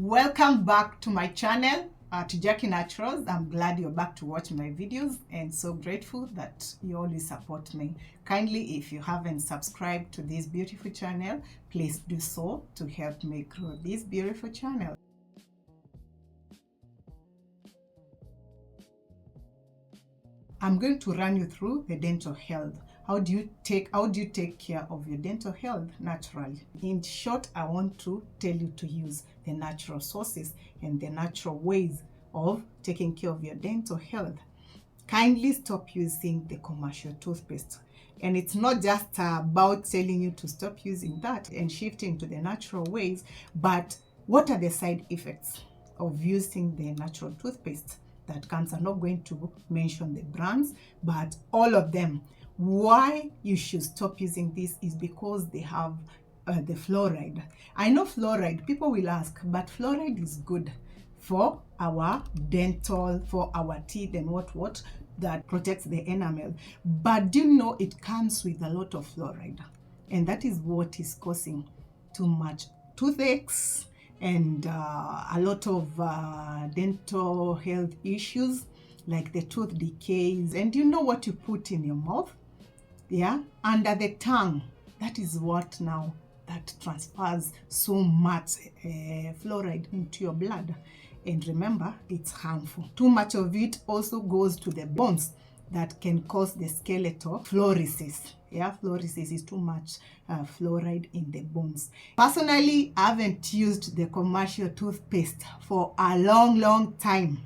Welcome back to my channel, to Jackie Naturals. I'm glad you're back to watch my videos and so grateful that you always support me. Kindly, if you haven't subscribed to this beautiful channel, please do so to help me grow this beautiful channel. I'm going to run you through the dental health. How do you take care of your dental health naturally? In short, I want to tell you to use the natural sources and the natural ways of taking care of your dental health. Kindly stop using the commercial toothpaste. And it's not just about telling you to stop using that and shifting to the natural ways, but what are the side effects of using the natural toothpaste that comes? I'm not going to mention the brands, but all of them. Why you should stop using this is because they have the fluoride. I know fluoride, people will ask, but fluoride is good for our dental, for our teeth and what that protects the enamel. But do you know it comes with a lot of fluoride? And that is what is causing too much toothaches and a lot of dental health issues like the tooth decays. And you know what you put in your mouth? Yeah, under the tongue. That is what now that transfers so much fluoride into your blood. And remember, it's harmful. Too much of it also goes to the bones that can cause the skeletal fluorosis. Yeah, fluorosis is too much fluoride in the bones. Personally, I haven't used the commercial toothpaste for a long time.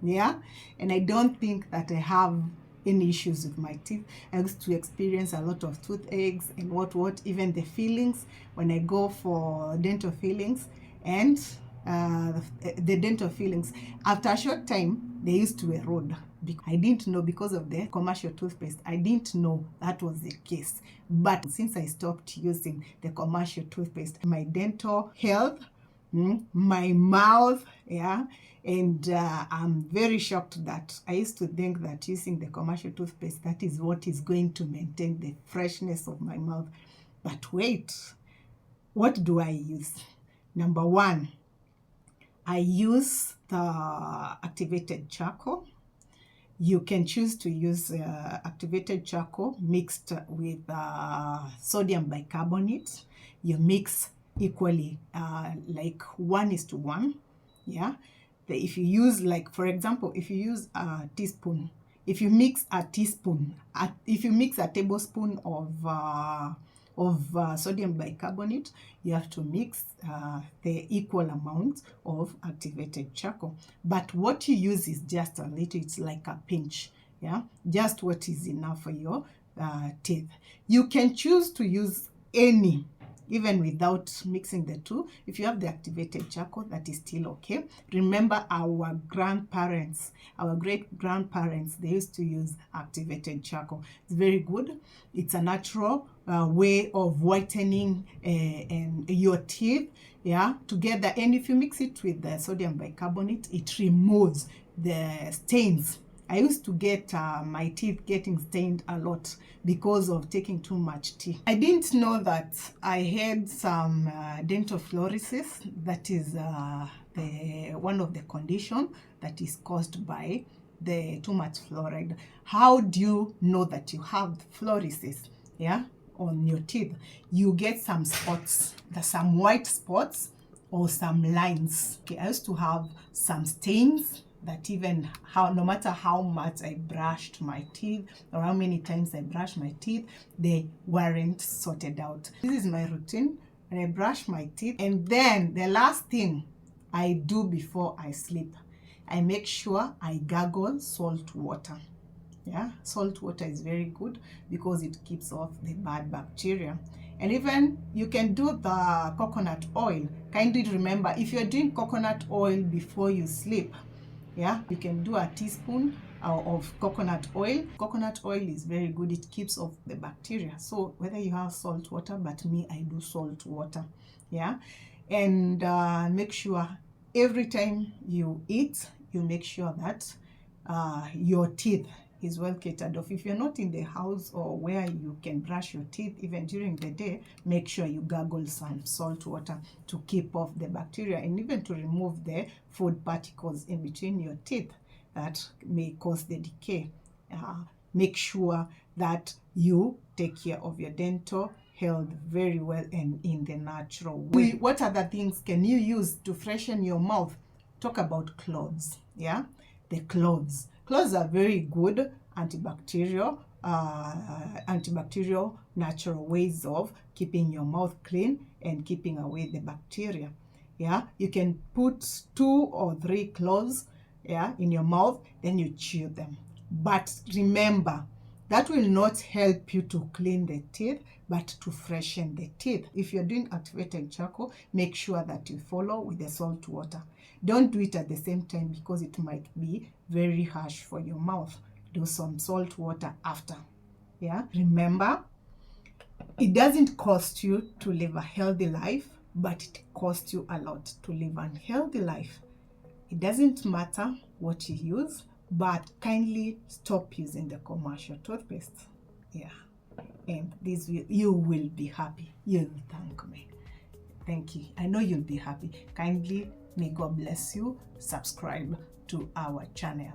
Yeah, and I don't think that I have any issues with my teeth. I used to experience a lot of toothaches and even the fillings when I go for dental fillings, and the dental fillings after a short time they used to erode. I didn't know, because of the commercial toothpaste, I didn't know that was the case. But since I stopped using the commercial toothpaste, my dental health, my mouth, yeah, and I'm very shocked that I used to think that using the commercial toothpaste, that is what is going to maintain the freshness of my mouth. But wait, what do I use? Number one, I use the activated charcoal. You can choose to use activated charcoal mixed with sodium bicarbonate. You mix equally, like 1:1. Yeah. If you use, like, for example, if you use a teaspoon, if you mix a tablespoon of sodium bicarbonate, you have to mix the equal amount of activated charcoal. But what you use is just a little. It's like a pinch. Yeah, just what is enough for your teeth. You can choose to use any, even without mixing the two. If you have the activated charcoal, that is still okay. Remember, our grandparents, our great-grandparents, they used to use activated charcoal. It's very good. It's a natural way of whitening and your teeth, yeah, together. And if you mix it with the sodium bicarbonate, it removes the stains. I used to get my teeth getting stained a lot because of taking too much tea. I didn't know that I had some dental fluorosis. That is one of the conditions that is caused by the too much fluoride. How do you know that you have fluorosis? Yeah, on your teeth, you get some spots, some white spots or some lines. Okay, I used to have some stains that even no matter how much I brushed my teeth or how many times I brushed my teeth, they weren't sorted out. This is my routine when I brush my teeth. And then the last thing I do before I sleep, I make sure I gargle salt water. Yeah, salt water is very good because it keeps off the bad bacteria. And even you can do the coconut oil. Kindly remember, if you're doing coconut oil before you sleep, yeah, you can do a teaspoon of coconut oil. Coconut oil is very good. It keeps off the bacteria. So whether you have salt water, but me, I do salt water. Yeah, and make sure every time you eat, you make sure that your teeth is well catered off. If you're not in the house or where you can brush your teeth even during the day, make sure you gargle some salt water to keep off the bacteria and even to remove the food particles in between your teeth that may cause the decay. Make sure that you take care of your dental health very well and in the natural way. What other things can you use to freshen your mouth? Talk about cloves. Yeah, the cloves are very good antibacterial natural ways of keeping your mouth clean and keeping away the bacteria. Yeah, you can put 2 or 3 cloves, yeah, in your mouth, then you chew them. But remember, that will not help you to clean the teeth, but to freshen the teeth. If you're doing activated charcoal, make sure that you follow with the salt water. Don't do it at the same time because it might be very harsh for your mouth. Do some salt water after. Yeah, remember, it doesn't cost you to live a healthy life, but it costs you a lot to live an unhealthy life. It doesn't matter what you use, but kindly stop using the commercial toothpaste. Yeah, and you will be happy. You'll thank me. Thank you. I know you'll be happy. Kindly, may God bless you. Subscribe to our channel.